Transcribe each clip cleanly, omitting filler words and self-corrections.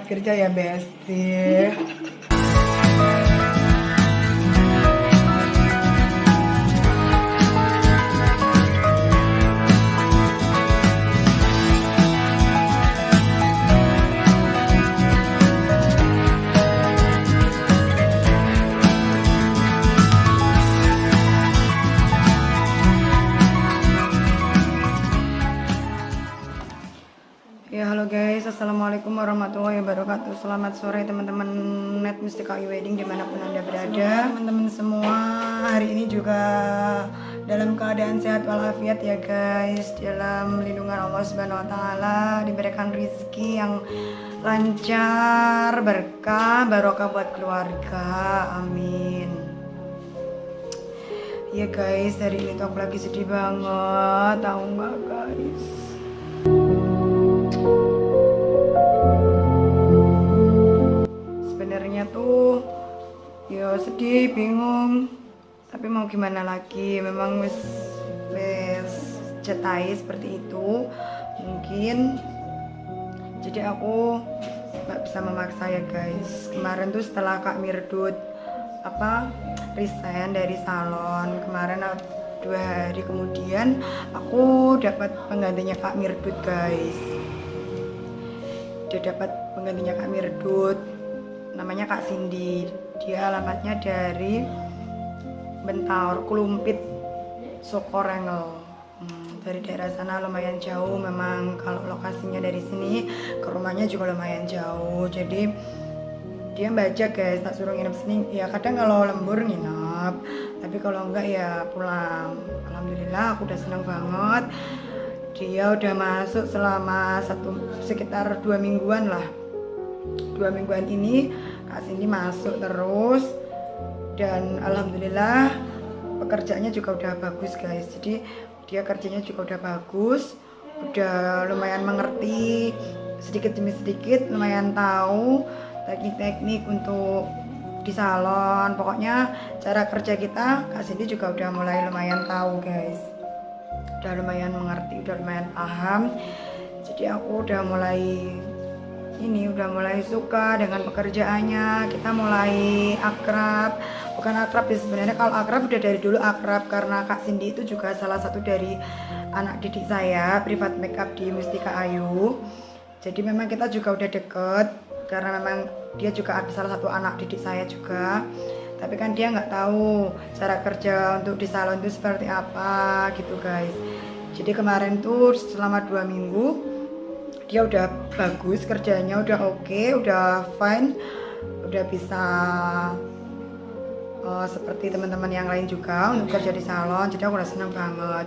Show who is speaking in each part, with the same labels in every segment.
Speaker 1: Semangat kerja ya Besti. Ya halo guys, assalamualaikum warahmatullahi wabarakatuh. Selamat sore teman-teman Net Mustika Wedding dimanapun anda berada. Teman-teman semua hari ini juga dalam keadaan sehat walafiat ya guys, dalam lindungan Allah Subhanahu Wa Taala, diberikan rezeki yang lancar, berkah, barokah buat keluarga, amin. Ya guys, hari ini tuh aku lagi sedih banget, tahu nggak guys? Sebenarnya tuh ya sedih, bingung, tapi mau gimana lagi, memang wis cetai seperti itu mungkin, jadi aku nggak bisa memaksa ya guys. Kemarin tuh setelah Kak Mirdut resign dari salon kemarin, 2 hari kemudian aku dapat penggantinya Kak Mirdut guys. Dia dapat penggantinya Kak Mirdut, namanya Kak Cindy. Dia alamatnya dari Bentaur, Klumpit, Sokorengel. Dari daerah sana lumayan jauh memang, kalau lokasinya dari sini ke rumahnya juga lumayan jauh. Jadi dia baca guys, tak suruh nginep sini. Ya kadang kalau lembur nginep, tapi kalau enggak ya pulang. Alhamdulillah aku udah senang banget. Dia udah masuk selama sekitar 2 mingguan lah. 2 mingguan ini Kak Cindy masuk terus, dan alhamdulillah pekerjaannya juga udah bagus guys. Jadi dia kerjanya juga udah bagus, udah lumayan mengerti, sedikit demi sedikit lumayan tahu teknik-teknik untuk di salon. Pokoknya cara kerja kita Kak Cindy juga udah mulai lumayan tahu guys, udah lumayan mengerti, udah lumayan paham. Jadi aku udah mulai suka dengan pekerjaannya. Kita mulai akrab, bukan akrab ya sebenarnya, kalau akrab udah dari dulu akrab, karena Kak Cindy itu juga salah satu dari anak didik saya, privat makeup di Mustika Ayu. Jadi memang kita juga udah deket, karena memang dia juga salah satu anak didik saya juga. Tapi kan dia nggak tahu cara kerja untuk di salon itu seperti apa gitu guys. Jadi kemarin tuh selama 2 minggu dia udah bagus kerjanya, udah oke, udah fine, udah bisa seperti teman-teman yang lain juga untuk kerja di salon. Jadi aku udah senang banget.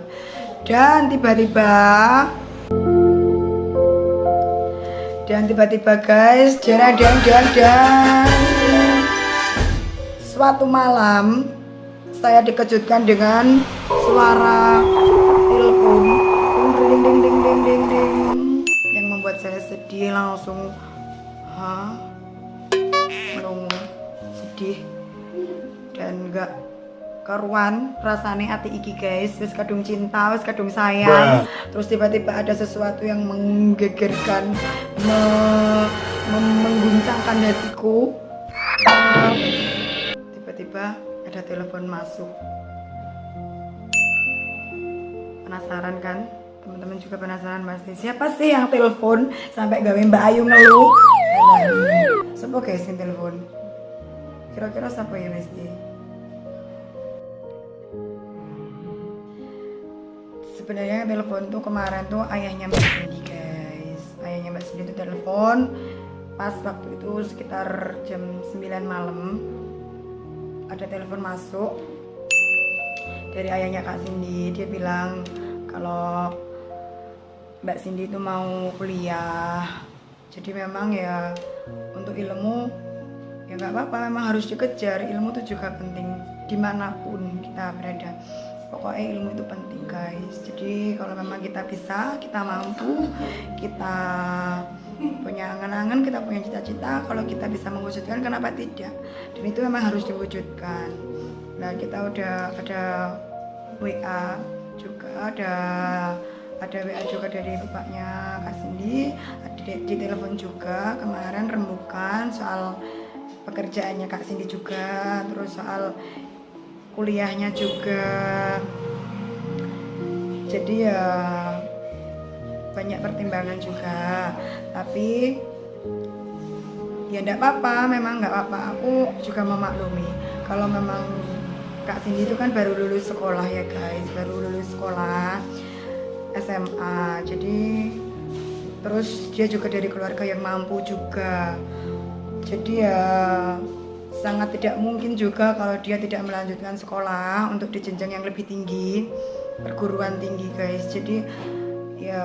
Speaker 1: Dan tiba-tiba guys, dan suatu malam saya dikejutkan dengan suara telepon ding yang membuat saya sedih, langsung melongo, sedih dan gak karuan rasane ati iki guys. Wis kadung cinta, wis kadung sayang, terus tiba-tiba ada sesuatu yang menggegerkan, mengguncangkan hatiku. Tiba-tiba ada telepon masuk. Penasaran kan? Teman-teman juga penasaran pasti, siapa sih yang telepon sampai gawe Mbak Ayu ngeluh? Siapa guys yang telepon? Kira-kira siapa ya Besti? Sebenarnya telepon tuh kemarin tuh ayahnya Mbak Cindy guys. Ayahnya Mbak Cindy tuh telepon pas waktu itu sekitar jam 9 malam. Ada telepon masuk dari ayahnya Kak Cindy. Dia bilang kalau Mbak Cindy itu mau kuliah. Jadi memang ya untuk ilmu ya nggak apa-apa, memang harus dikejar. Ilmu itu juga penting dimanapun kita berada. Pokoknya ilmu itu penting guys. Jadi kalau memang kita bisa, kita mampu, kita punya angan-angan, kita punya cita-cita, kalau kita bisa mewujudkan, kenapa tidak? Dan itu memang harus diwujudkan. Nah kita udah ada WA juga, ada WA juga dari bapaknya Kak Cindy, di telepon juga kemarin rembukan soal pekerjaannya Kak Cindy juga, terus soal kuliahnya juga. Jadi ya banyak pertimbangan juga, tapi ya enggak apa-apa, memang enggak apa-apa. Aku juga memaklumi kalau memang Kak Cindy itu kan baru lulus sekolah ya guys, baru lulus sekolah SMA. Jadi terus dia juga dari keluarga yang mampu juga. Jadi ya sangat tidak mungkin juga kalau dia tidak melanjutkan sekolah untuk di jenjang yang lebih tinggi, perguruan tinggi guys. Jadi ya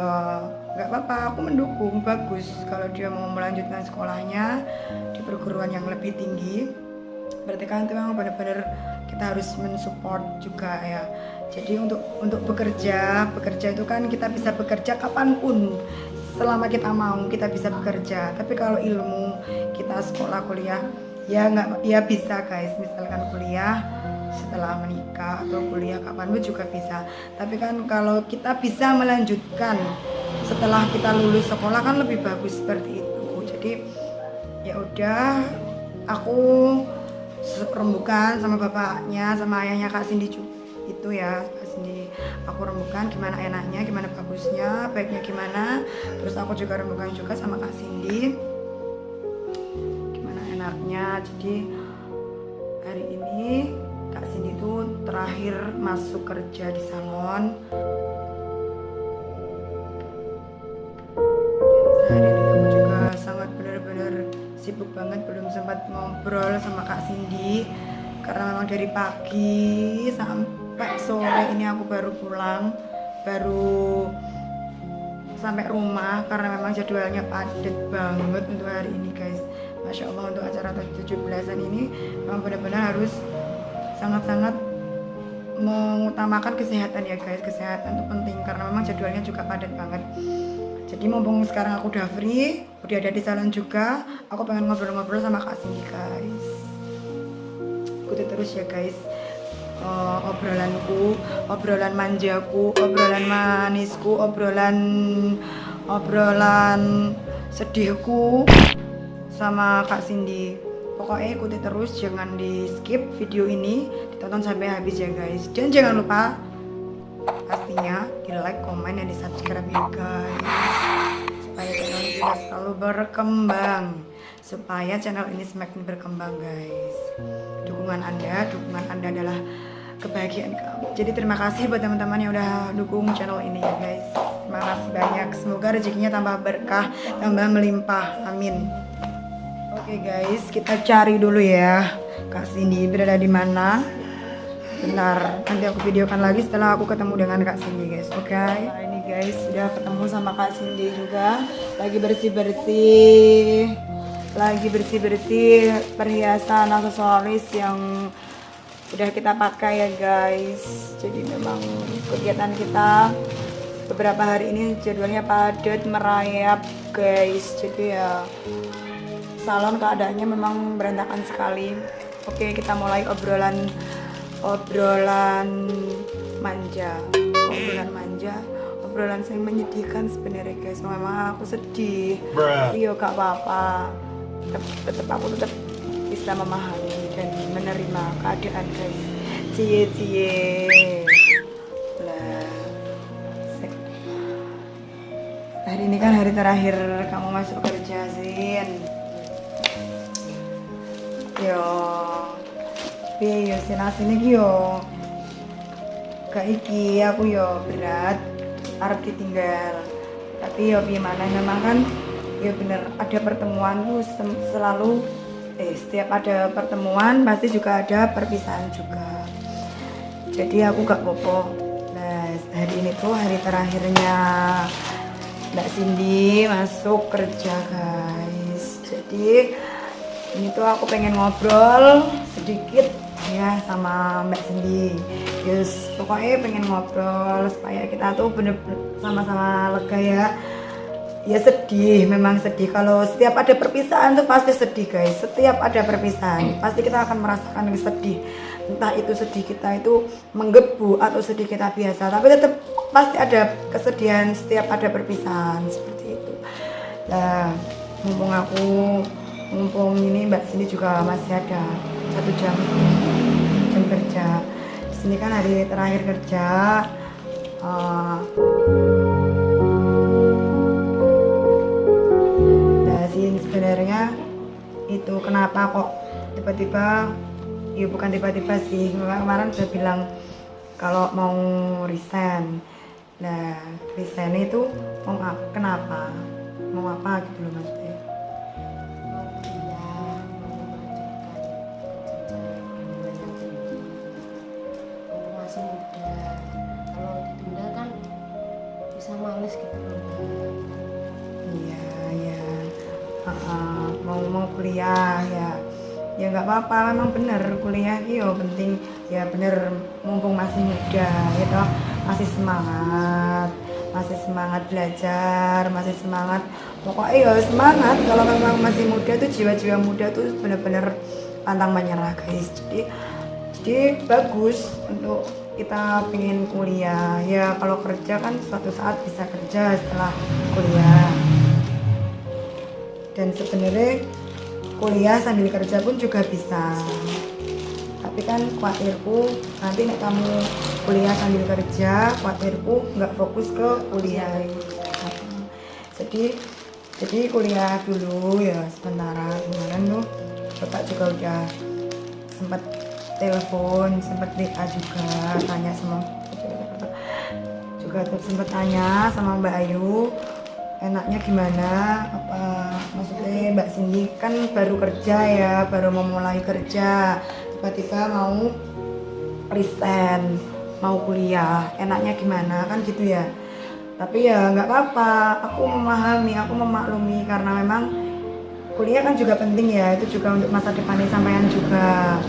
Speaker 1: nggak apa-apa, aku mendukung, bagus kalau dia mau melanjutkan sekolahnya di perguruan yang lebih tinggi. Berarti kan itu memang benar-benar kita harus mensupport juga ya. Jadi untuk bekerja itu kan kita bisa bekerja kapanpun, selama kita mau kita bisa bekerja. Tapi kalau ilmu kita sekolah kuliah ya nggak, ya bisa guys, misalkan kuliah setelah menikah atau kuliah kapanpun juga bisa. Tapi kan kalau kita bisa melanjutkan setelah kita lulus sekolah kan lebih bagus seperti itu. Jadi ya udah, aku rembukan sama bapaknya sama ayahnya Kak Cindy itu ya, Kak Cindy aku rembukan gimana enaknya, gimana bagusnya, baiknya gimana. Terus aku juga rembukan juga sama Kak Cindy gimana enaknya. Jadi hari ini Kak Cindy itu terakhir masuk kerja di salon. Dan sehari ini aku juga sangat benar-benar sibuk banget, belum sempat ngobrol sama Kak Cindy karena memang dari pagi sampai sore ini aku baru pulang, baru sampai rumah karena memang jadwalnya padat banget untuk hari ini guys. Masya Allah, untuk acara 17-an ini memang benar-benar harus sangat-sangat mengutamakan kesehatan ya guys. Kesehatan itu penting karena memang jadwalnya juga padat banget. Jadi mumpung sekarang aku udah free, udah ada di salon juga, aku pengen ngobrol-ngobrol sama Kak Cindy guys. Ikuti terus ya guys, obrolanku, obrolan manjaku, obrolan manisku, obrolan sedihku sama Kak Cindy. Pokoknya ikuti terus, jangan di skip video ini, ditonton sampai habis ya guys. Dan jangan lupa pastinya di like, komen, dan di subscribe ya guys, supaya channel ini bisa selalu berkembang, supaya channel ini semakin berkembang guys. Dukungan anda adalah kebahagiaan kamu. Jadi terima kasih buat teman-teman yang udah dukung channel ini ya guys. Terima kasih banyak, semoga rezekinya tambah berkah, tambah melimpah, amin. Oke guys, kita cari dulu ya Kak Cindy berada di mana. Benar, nanti aku videokan lagi setelah aku ketemu dengan Kak Cindy guys. Oke, nah, ini guys sudah ketemu sama Kak Cindy juga, lagi bersih-bersih perhiasan aksesoris yang udah kita pakai ya guys. Jadi memang kegiatan kita beberapa hari ini jadwalnya padat merayap guys. Jadi ya salon keadaannya memang berantakan sekali. Oke, kita mulai obrolan manja, obrolan yang menyedihkan sebenarnya guys. Memang aku sedih, iya gak apa-apa, tetap aku tetap bisa memahami dan menerima keadaan guys. Cie lah. Hari ini kan hari terakhir kamu masuk kerja Zin. Yo yo sini yo gak iki aku yo berat arep ditinggal, tapi yo gimana, memang kan ya bener ada pertemuan tuh selalu setiap ada pertemuan pasti juga ada perpisahan juga. Jadi aku gak popo. Nah hari ini tuh hari terakhirnya Mbak Cindy masuk kerja guys. Jadi ini tuh aku pengen ngobrol sedikit ya sama Mbak Cindy. Yes, pokoknya pengen ngobrol supaya kita tuh bener-bener sama-sama lega ya. Ya sedih, memang sedih. Kalau setiap ada perpisahan tuh pasti sedih guys. Setiap ada perpisahan pasti kita akan merasakan sedih. Entah itu sedih kita itu menggebu atau sedih kita biasa, tapi tetap pasti ada kesedihan setiap ada perpisahan seperti itu. Nah, mumpung ini Mbak Cindy juga masih ada 1 jam kerja. Di sini kan hari terakhir kerja. Nah, sih sebenarnya itu kenapa kok tiba-tiba, ya bukan tiba-tiba sih, kemarin udah bilang kalau mau resign. Nah, resign itu kenapa? Mau apa gitu loh maksudnya?
Speaker 2: mau kuliah, mau melanjutkan jenjang yang tinggi. Mumpung masih muda, kalau ditunda kan bisa males gitu loh.
Speaker 1: Iya, ya. Mau kuliah ya nggak apa-apa, memang bener kuliah iyo penting ya, bener mumpung masih muda ya toh, masih semangat belajar, masih semangat pokoknya ya semangat. Kalau memang masih muda tuh, jiwa-jiwa muda tuh bener-bener pantang menyerah guys. Jadi bagus untuk kita pengen kuliah ya. Kalau kerja kan suatu saat bisa kerja setelah kuliah, dan sebenarnya kuliah sambil kerja pun juga bisa. Tapi kan khawatirku nanti nek kamu kuliah sambil kerja, khawatirku nggak fokus ke kuliah. Jadi kuliah dulu ya sementara. Kemarin tuh bapak juga udah sempat telepon, sempat WA juga tanya sama, juga sempat tanya sama Mbak Ayu enaknya gimana, apa maksudnya Mbak Cindy kan baru kerja ya, baru memulai kerja, tiba-tiba mau resign, mau kuliah, enaknya gimana kan gitu ya. Tapi ya nggak apa-apa, aku memahami, aku memaklumi, karena memang kuliah kan juga penting ya, itu juga untuk masa depannya sampean juga,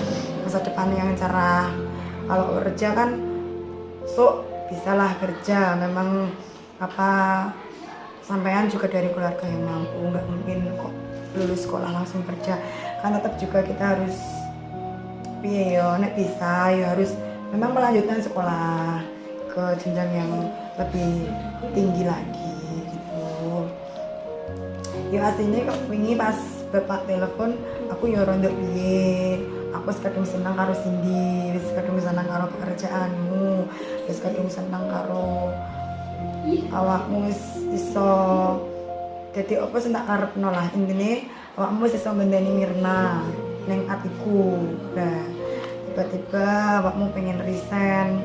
Speaker 1: masa depan yang cerah. Kalau kerja kan bisalah kerja, memang apa, sampean juga dari keluarga yang mampu, nggak mungkin kok lulus sekolah langsung kerja, kan tetap juga kita harus nek bisa ya harus memang melanjutkan sekolah ke jenjang yang lebih tinggi lagi gitu. Ya aslinya kok wingi pas bapak telepon aku ya rondo piye, aku kadung senang karo Cindy, wis kadung senang karo pekerjaanmu, wis kadung senang karo awakmu wis iso dadi apa sing tak karepno lah. Intine awakmu wis iso ngenteni Mirna ning atiku. Nah, tiba-tiba awakmu pengen resign.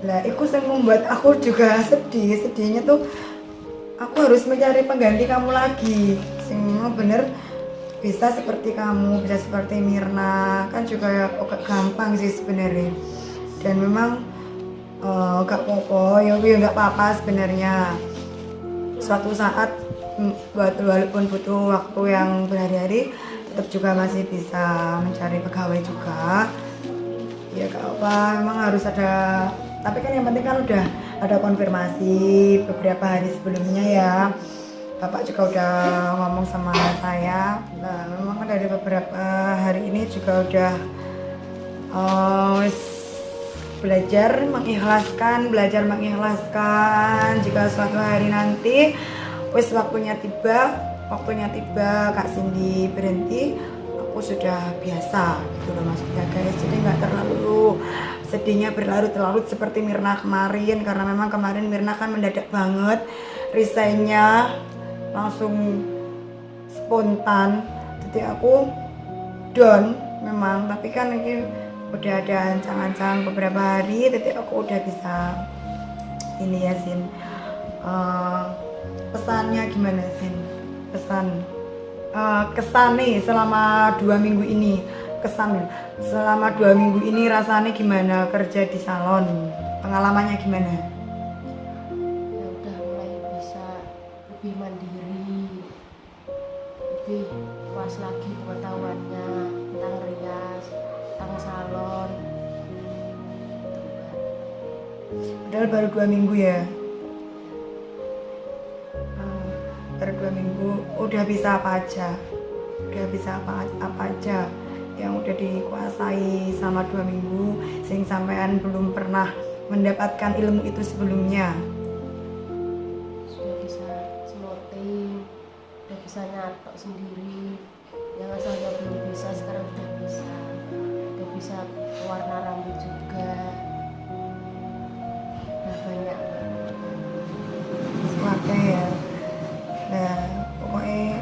Speaker 1: Lah, iku sing membuat aku juga sedih. Sedihnya tuh aku harus mencari pengganti kamu lagi sing bener bisa seperti kamu, bisa seperti Mirna. Kan juga ya kok gampang sih sebenarnya. Dan memang gak apa-apa, ya gak apa-apa sebenarnya. Suatu saat walaupun butuh waktu yang berhari-hari, tetap juga masih bisa mencari pegawai juga. Ya gak apa, memang harus ada. Tapi kan yang penting kan udah ada konfirmasi beberapa hari sebelumnya ya. Bapak juga udah ngomong sama saya. Nah, memang dari beberapa hari ini juga udah belajar mengikhlaskan jika suatu hari nanti wis waktunya tiba Kak Cindy berhenti, aku sudah biasa gitu loh maksudnya guys. Jadi nggak terlalu sedihnya berlarut-larut seperti Mirna kemarin, karena memang kemarin Mirna kan mendadak banget resignnya, langsung spontan, jadi aku down memang. Tapi kan ini udah ada ancang-ancang beberapa hari, jadi aku udah bisa ini ya Sin. Pesannya gimana Sin? Kesan nih selama 2 minggu ini, selama 2 minggu ini rasanya gimana kerja di salon, pengalamannya gimana?
Speaker 2: Ya udah mulai bisa lebih mandiri, lebih luas lagi pengetahuannya tentang rias, tentang salon.
Speaker 1: Padahal baru 2 minggu ya. Baru 2 minggu udah bisa apa aja? Apa aja yang udah dikuasai sama 2 minggu, sing sampean belum pernah mendapatkan ilmu itu sebelumnya?
Speaker 2: Sudah bisa smoothing, nato sendiri. Yang asalnya belum bisa sekarang udah bisa warna rambut juga. Udah banyak.
Speaker 1: Oke ya. Nah, pokoknya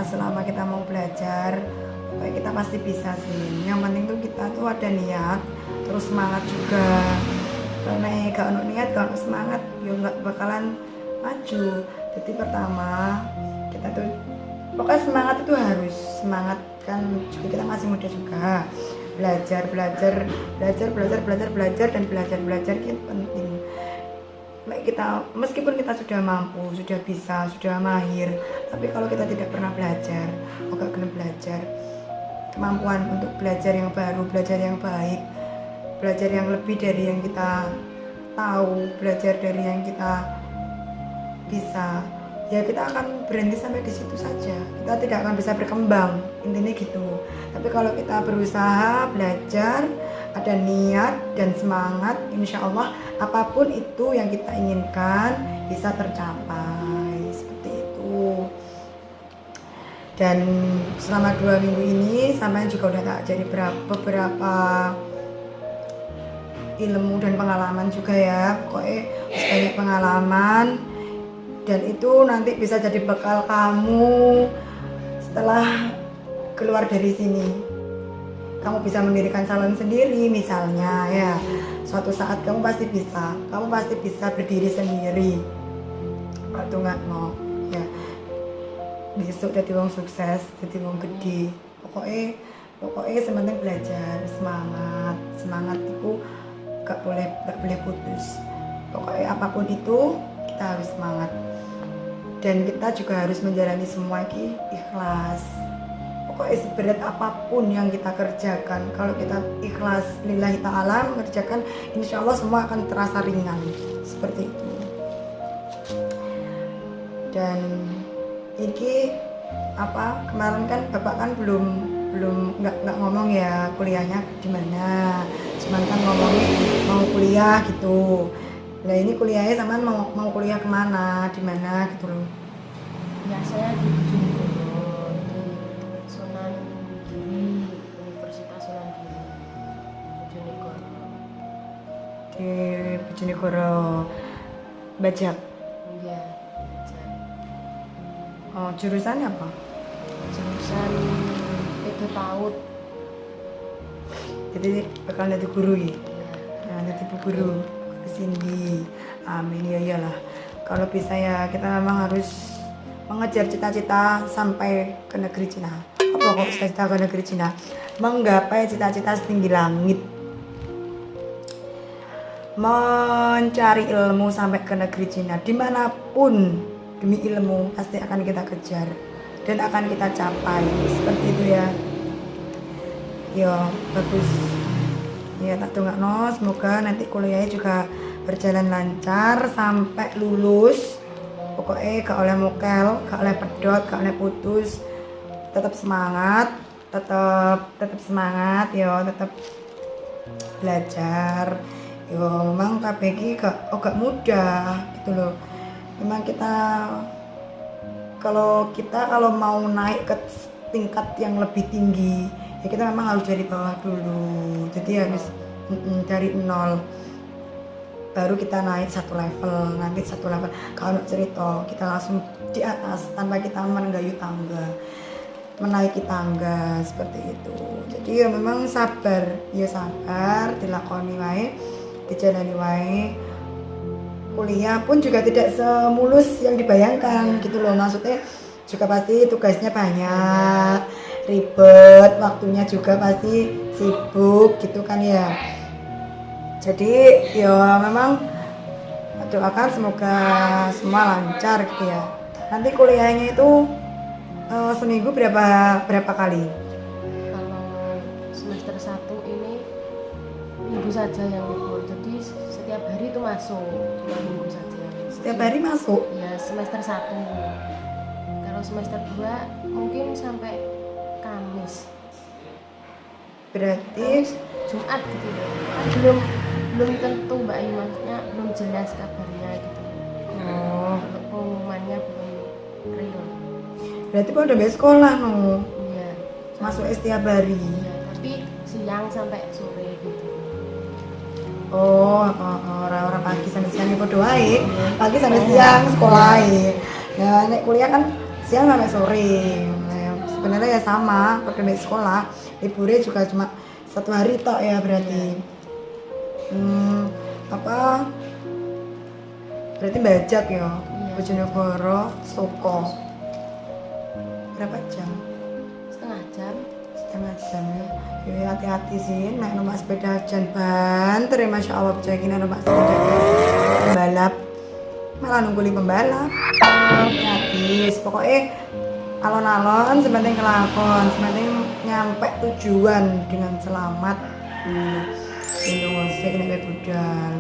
Speaker 1: selama kita mau belajar, pokoknya kita pasti bisa sih. Yang penting tuh kita tuh ada niat, terus semangat juga. Karena gak ada niat, gak ada semangat, ya nggak bakalan maju. Jadi pertama kita tuh pokoknya semangat itu harus semangat, kan juga kita masih muda juga. Belajar dan belajar itu penting. Kita meskipun kita sudah mampu, sudah bisa, sudah mahir, tapi kalau kita tidak pernah belajar, gak kena belajar, kemampuan untuk belajar yang baru, belajar yang baik, belajar yang lebih dari yang kita tahu, belajar dari yang kita bisa, ya kita akan berhenti sampai di situ saja. Kita tidak akan bisa berkembang, intinya gitu. Tapi kalau kita berusaha belajar, ada niat dan semangat, insya Allah apapun itu yang kita inginkan bisa tercapai, seperti itu. Dan selama 2 minggu ini sampai juga udah tak jadi beberapa ilmu dan pengalaman juga ya. Pokoknya banyak pengalaman, dan itu nanti bisa jadi bekal kamu setelah keluar dari sini. Kamu bisa mendirikan salon sendiri misalnya ya. Suatu saat kamu pasti bisa berdiri sendiri. Waktu nggak mau ya. Besok jadi wong sukses, jadi wong gede. Pokoknya sementing belajar, semangat itu gak boleh putus. Pokoknya apapun itu kita harus semangat. Dan kita juga harus menjalani semua ini ikhlas. Pokoknya seberat apapun yang kita kerjakan, kalau kita ikhlas lillahi ta'ala mengerjakan, insya Allah semua akan terasa ringan, seperti itu. Dan ini kemarin kan bapak kan belum nggak ngomong ya kuliahnya di mana, cuman kan ngomongnya mau kuliah gitu. Nah ini kuliahnya sama mau kuliah kemana, di mana gitu loh.
Speaker 2: Ya saya di Bojonegoro, di Sunan Giri, Universitas Sunan Giri, Bojonegoro.
Speaker 1: Di Bojonegoro, Bajak.
Speaker 2: Iya, Bajak.
Speaker 1: Oh, jurusannya apa?
Speaker 2: Jurusan PG PAUD.
Speaker 1: Jadi bakal jadi guru ya?
Speaker 2: Iya.
Speaker 1: Nah, jadi bu guru Cindy. Amin ya iyalah. Kalau bisa ya kita memang harus mengejar cita-cita sampai ke negeri Cina. Apa kok cita-cita ke negeri Cina? Menggapai cita-cita setinggi langit. Mencari ilmu sampai ke negeri Cina. Dimanapun demi ilmu pasti akan kita kejar dan akan kita capai. Seperti itu ya. Yo, bagus. Ya tak tunggu semoga nanti kuliahnya juga berjalan lancar sampai lulus. Pokoknya gak oleh mokel, gak oleh pedot, gak oleh putus. Tetap semangat, tetap semangat yo, tetap belajar. Yo memang KBG gak mudah gitu loh. Memang kalau mau naik ke tingkat yang lebih tinggi, ya kita memang harus dari bawah dulu. Jadi harus dari nol. Baru kita naik satu level, nanti satu level. Kalau cerita kita langsung di atas tanpa kita menggayuh tangga, menaiki tangga seperti itu. Jadi ya memang sabar, dilakoni wae, dijalani wae. Kuliah pun juga tidak semulus yang dibayangkan gitu loh, maksudnya juga pasti tugasnya banyak, ribet, waktunya juga pasti sibuk gitu kan ya. Jadi ya memang doakan semoga semua lancar gitu ya. Nanti kuliahnya itu seminggu berapa kali?
Speaker 2: Kalau semester 1 ini minggu saja yang libur, jadi setiap hari itu masuk, cuma minggu saja.
Speaker 1: Setiap hari masuk?
Speaker 2: Ya semester 1. Kalau semester 2 mungkin sampai Kamis.
Speaker 1: Berarti
Speaker 2: Jumat gitu ya. Belum tentu Mbak Ayu, maksudnya belum jelas kabarnya gitu.
Speaker 1: oh,
Speaker 2: Untuk pengumumannya belum real.
Speaker 1: Berarti pada bae sekolah no.
Speaker 2: Iya.
Speaker 1: Masuk setiap hari.
Speaker 2: Iya, tapi siang sampai sore gitu.
Speaker 1: Orang-orang pagi sampai siang itu doain. Pagi sampai siang sekolah. Nah, nek kuliah kan siang sampai sore. Nah, sebenarnya ya sama, pada bae sekolah. Liburnya juga cuma 1 hari tok ya berarti. Apa? Berarti bajak ya. Bojonegoro, Soko. Berapa jam?
Speaker 2: Setengah jam.
Speaker 1: Setengah jam ya. Ya hati-hati sih, naik numpak sepeda jan banter ya Masya Allah. Bocah ini numpak sepeda pembalap, malah nungguli pembalap. Hati-hati, pokoknya alon-alon sepenting kelakon, sepenting nyampe tujuan dengan selamat. Ini ngosek nek budal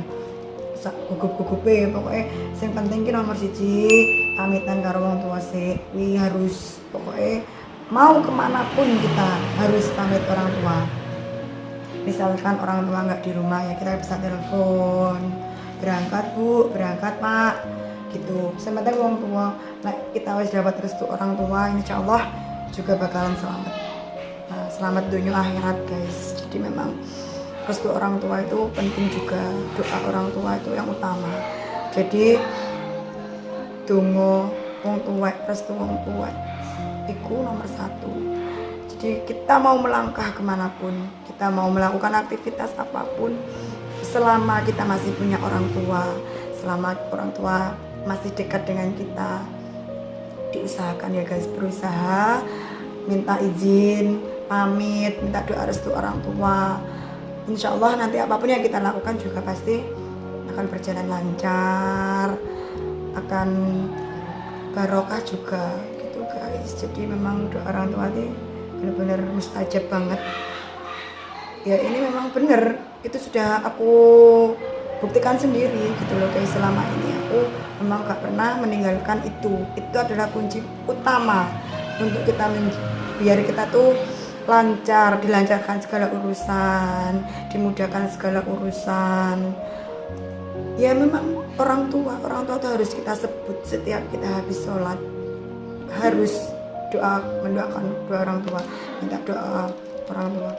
Speaker 1: gugup-gugupe, pokoknya yang penting ki nomor 1 pamitan karo wong tua sih. Harus pokoknya mau kemanapun kita harus pamit orang tua. Misalkan orang tua nggak di rumah ya kita bisa telepon, berangkat bu, berangkat pak, gitu. Sementara orang tua, nah, kita harus dapat restu orang tua, insya Allah juga bakalan selamat. Nah, selamat dunia akhirat guys. Jadi memang restu orang tua itu penting juga, doa orang tua itu yang utama. Jadi donga wong tua, restu wong tua itu nomor 1. Jadi kita mau melangkah kemanapun, kita mau melakukan aktivitas apapun, selama kita masih punya orang tua, selama orang tua masih dekat dengan kita, diusahakan ya guys, berusaha minta izin, pamit, minta doa restu orang tua. Insya Allah nanti apapun yang kita lakukan juga pasti akan berjalan lancar, akan barokah juga gitu guys. Jadi memang doa orang tua ini benar-benar mustajab banget. Ya ini memang benar, itu sudah aku buktikan sendiri gitu loh guys. Selama ini aku memang gak pernah meninggalkan itu adalah kunci utama untuk kita biar kita tuh lancar, dilancarkan segala urusan, dimudahkan segala urusan. Ya memang orang tua itu harus kita sebut setiap kita habis sholat, harus mendoakan doa orang tua, minta doa orang tua.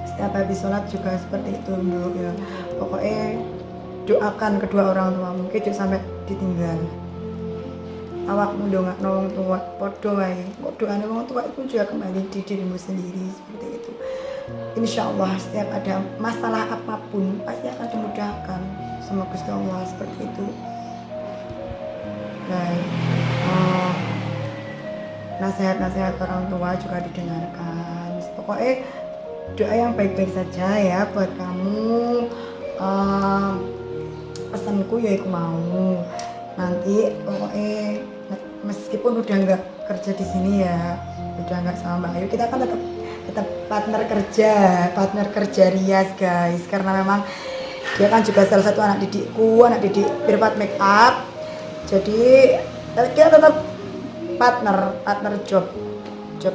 Speaker 1: Setiap habis sholat juga seperti itu dulu ya. Pokoknya doakan kedua orang tua, mungkin jangan sampai ditinggal. Awakmu ndongakno wong tua padha wae. Kok doane wong tua itu juga kembali di dirimu sendiri seperti itu. Insya Allah setiap ada masalah apapun pasti akan dimudahkan sama Gusti Allah seperti itu. Nasihat-nasihat orang tua juga didengarkan. Pokoknya doa yang baik-baik saja ya buat kamu. Pesanku ya aku mau nanti pokoknya meskipun udah nggak kerja di sini ya, udah nggak sama Mbak Ayu, kita kan tetap partner kerja Rias guys, karena memang dia kan juga salah satu anak didik Pirpat Makeup. Jadi kita tetap partner job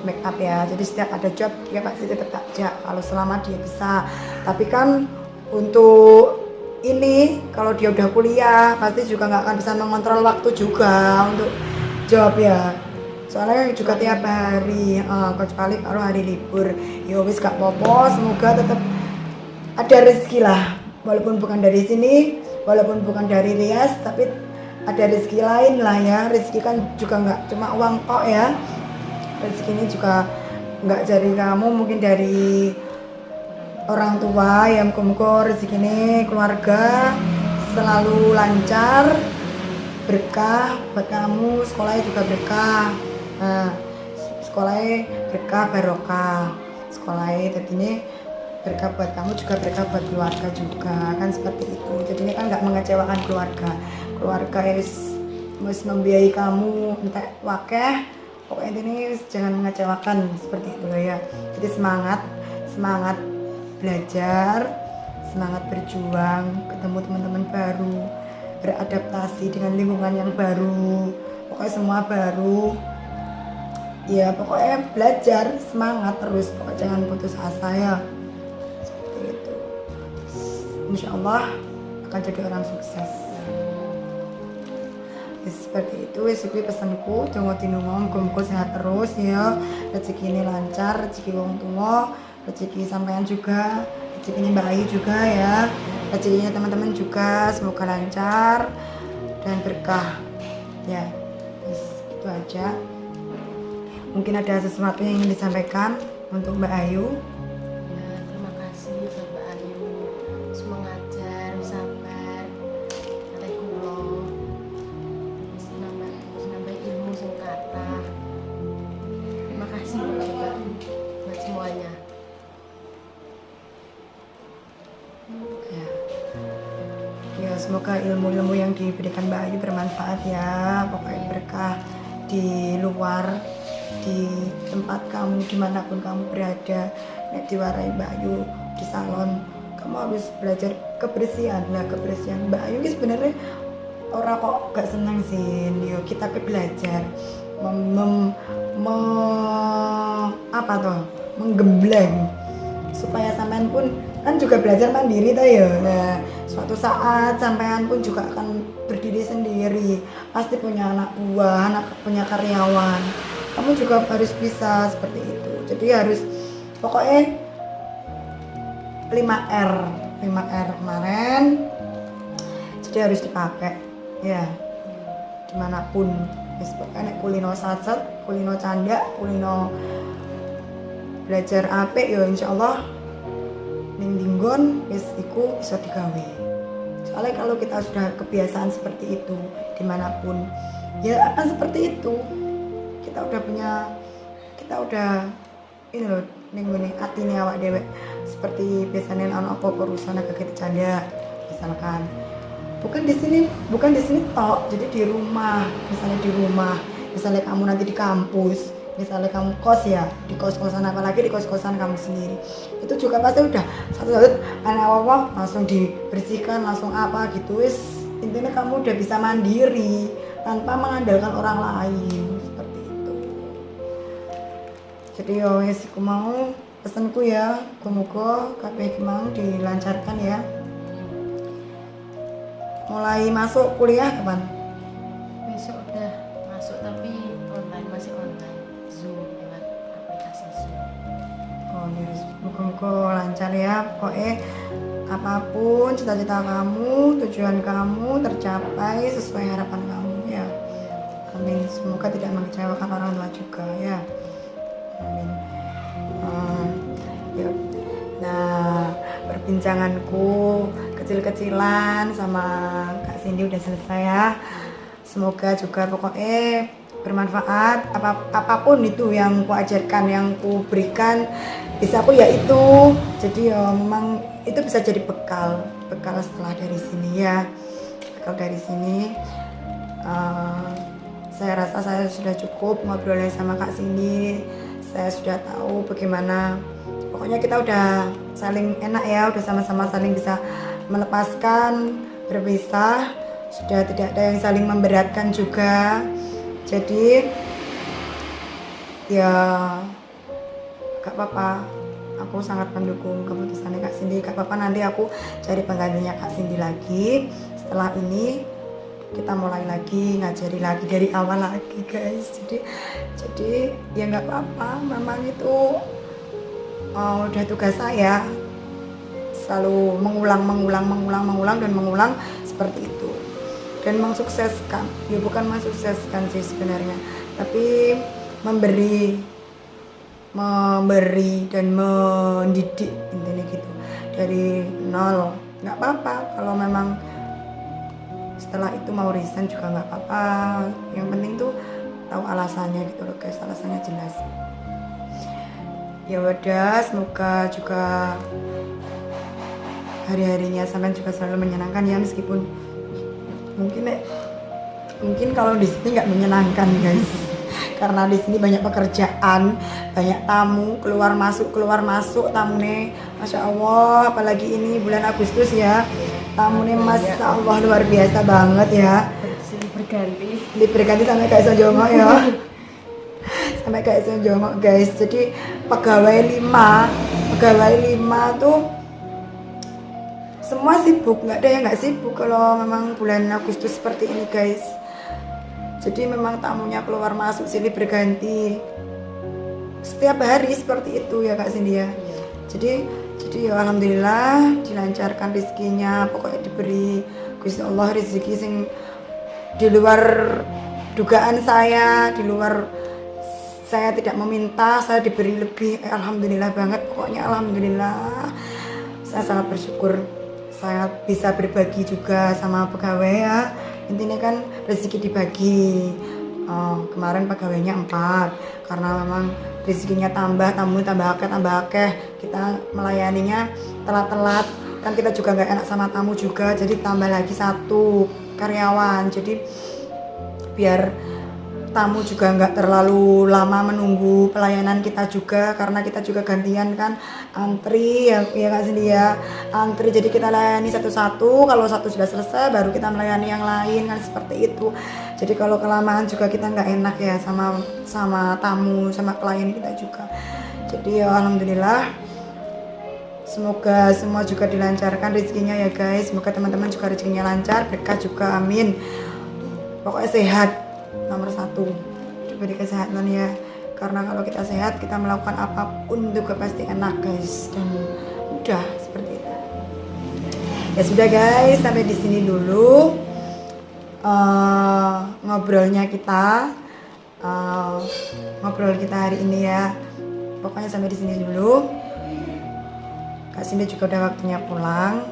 Speaker 1: makeup ya. Jadi setiap ada job dia pasti tetap ajak kalau selama dia bisa. Tapi kan untuk ini kalau dia udah kuliah pasti juga nggak akan bisa mengontrol waktu juga untuk job ya, soalnya juga tiap hari kecuali kalau hari libur ya wis gak apa-apa, semoga tetap ada rezeki lah, walaupun bukan dari sini, walaupun bukan dari Rias, tapi ada rezeki lain lah ya. Rezeki kan juga nggak cuma uang kok ya, rezeki ini juga nggak dari kamu, mungkin dari orang tua yang muka-muka rezeki ini keluarga selalu lancar, berkah buat kamu, sekolahnya juga berkah. Nah, sekolahnya berkah barokah, sekolahnya tadinya berkah buat kamu juga berkah buat keluarga juga kan seperti itu. Jadinya kan nggak mengecewakan keluarga harus membiayai kamu entah wakeh, pokoknya ini jangan mengecewakan seperti itu loh ya. Jadi semangat belajar, semangat berjuang, ketemu teman-teman baru, beradaptasi dengan lingkungan yang baru, pokoknya semua baru ya. Pokoknya belajar, semangat terus, pokoknya jangan putus asa ya, seperti itu. Insya Allah akan jadi orang sukses. Seperti itu wis kuwi pesenku. Donga dinunga muga-muga sehat terus ya, rezekine lancar, rezeki wong tua, rezeki sampean juga, rezekinya Mbak Ayu juga ya, rezekinya teman-teman juga semoga lancar dan berkah ya. Itu aja, mungkin ada sesuatu yang ingin disampaikan untuk Mbak Ayu.
Speaker 2: Ya, terima kasih buat Mbak Ayu, semangat ajar, sabar, kalih kula wis nambah ilmu sing kathah. Terima kasih Mbak buat semuanya.
Speaker 1: Ya. Ya, semoga ilmu-ilmu yang diberikan Mbak Ayu bermanfaat ya, pokoknya berkah di luar, di tempat kamu, dimanapun kamu berada. Nek diwarai Mbak Ayu di salon, kamu harus belajar kebersihan. Nah, kebersihan Mbak Ayu ini sebenarnya orang kok gak senang sih. Yo, kita belajar menggembleng supaya sampean pun kan juga belajar mandiri toh ya. Nah, suatu saat sampean pun juga akan berdiri sendiri, pasti punya anak buah, punya karyawan. Kamu juga harus bisa seperti itu. Jadi harus pokoknya 5R kemarin. Jadi harus dipakai ya dimanapun. Pokoknya kulino sacet, kulino canda, kulino belajar apik ya insyaallah ning dinggon wis iku bisa digawe. Soalnya kalau kita sudah kebiasaan seperti itu dimanapun ya akan seperti itu. Kita udah ini loh ning ngene atine awak dewek seperti biasanya ana apa urusan agak canda misalkan. Bukan di sini tok, jadi di rumah, misalnya kamu nanti di kampus, misalnya kamu kos ya, di kos-kosan, apalagi di kos-kosan kamu sendiri, itu juga pasti udah satu-satu anak apa langsung dibersihkan, langsung apa gitu, wis intinya kamu udah bisa mandiri tanpa mengandalkan orang lain seperti itu. Jadi yo wis aku mau pesanku ya, muga-muga kabeh mau dilancarkan ya. Mulai masuk kuliah kapan?
Speaker 2: Besok udah masuk tapi online, masih online, Zoom, lewat aplikasi Zoom.
Speaker 1: Oh ya, semoga lancar ya. Pokoknya apapun cita-cita kamu, tujuan kamu tercapai sesuai harapan kamu ya. Amin. Semoga tidak mengecewakan orang tua juga ya. Amin. Ya. Nah, perbincanganku kecil-kecilan sama Kak Cindy udah selesai ya. Semoga juga pokoknya bermanfaat. Apapun itu yang ku ajarkan, yang ku berikan, bisa aku ya itu. Jadi ya memang itu bisa jadi bekal setelah dari sini ya. Bekal dari sini. Saya rasa saya sudah cukup ngobrolnya sama Kak Cindy. Saya sudah tahu bagaimana. Pokoknya kita udah saling enak ya, udah sama-sama saling bisa melepaskan, berpisah, sudah tidak ada yang saling memberatkan juga. Jadi ya gak apa-apa, aku sangat mendukung keputusannya Kak Cindy. Gak apa-apa, nanti aku cari penggantinya Kak Cindy lagi. Setelah ini kita mulai lagi, ngajari lagi dari awal lagi guys. Jadi ya gak apa-apa, memang itu udah tugas saya selalu mengulang dan mengulang seperti itu dan mensukseskan. Ya bukan mensukseskan sih sebenarnya, tapi memberi dan mendidik intinya gitu dari nol. Nggak apa-apa kalau memang setelah itu mau resign juga nggak apa-apa. Yang penting tuh tahu alasannya gitu loh guys, alasannya jelas. Ya udah, semoga juga hari-harinya sampean juga selalu menyenangkan ya, meskipun mungkin kalau di sini nggak menyenangkan guys. Karena di sini banyak pekerjaan, banyak tamu, keluar masuk tamu nih, masya Allah. Apalagi ini bulan Agustus ya, tamu nih masya Allah luar biasa banget ya. Berganti sampai kayak Sonjongo ya. Sampai kayak Sonjongo guys. Jadi pegawai 5 tuh semua sibuk, nggak ada yang nggak sibuk kalau memang bulan Agustus seperti ini guys. Jadi memang tamunya keluar masuk silih berganti setiap hari seperti itu ya Kak Cindy ya.
Speaker 2: Iya.
Speaker 1: Jadi ya alhamdulillah dilancarkan rezekinya, pokoknya diberi Gusti Allah rezeki sing di luar dugaan saya, di luar saya tidak meminta, saya diberi lebih. Alhamdulillah banget, pokoknya alhamdulillah. Saya sangat bersyukur saya bisa berbagi juga sama pegawai ya. Intinya kan rezeki dibagi. Kemarin pegawainya 4 karena memang rezekinya tambah akeh, kita melayaninya telat-telat kan, kita juga nggak enak sama tamu juga, jadi tambah lagi 1 karyawan, jadi biar tamu juga nggak terlalu lama menunggu pelayanan kita juga, karena kita juga gantian kan antri ya Kak Cindy ya, antri, jadi kita layani satu-satu, kalau satu sudah selesai baru kita melayani yang lain kan, seperti itu. Jadi kalau kelamaan juga kita nggak enak ya sama tamu, sama klien kita juga. Jadi ya alhamdulillah, semoga semua juga dilancarkan rezekinya ya guys, semoga teman-teman juga rezekinya lancar, berkah juga, amin. Pokoknya sehat nomor 1, diberi kesehatan ya, karena kalau kita sehat kita melakukan apapun juga pasti enak guys, dan mudah seperti itu. Ya sudah guys, sampai di sini dulu ngobrol kita hari ini ya, pokoknya sampai di sini dulu. Kak Cindy juga udah waktunya pulang,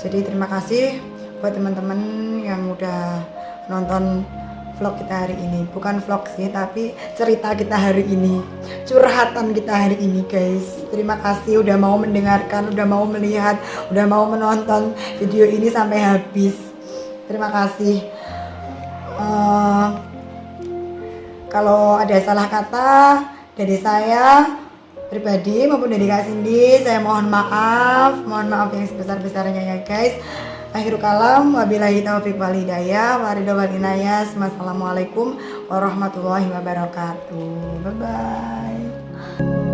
Speaker 1: jadi terima kasih buat teman-teman yang udah nonton vlog kita hari ini. Bukan vlog sih, tapi cerita kita hari ini, curhatan kita hari ini guys. Terima kasih udah mau mendengarkan, udah mau melihat, udah mau menonton video ini sampai habis. Terima kasih. Kalau ada salah kata dari saya pribadi maupun dari Kak Cindy, saya mohon maaf yang sebesar-besarnya ya guys. Akhirul kalam, wabillahi taufiq wal hidayah, waridho wal inayah. Wassalamualaikum warahmatullahi wabarakatuh. Bye bye.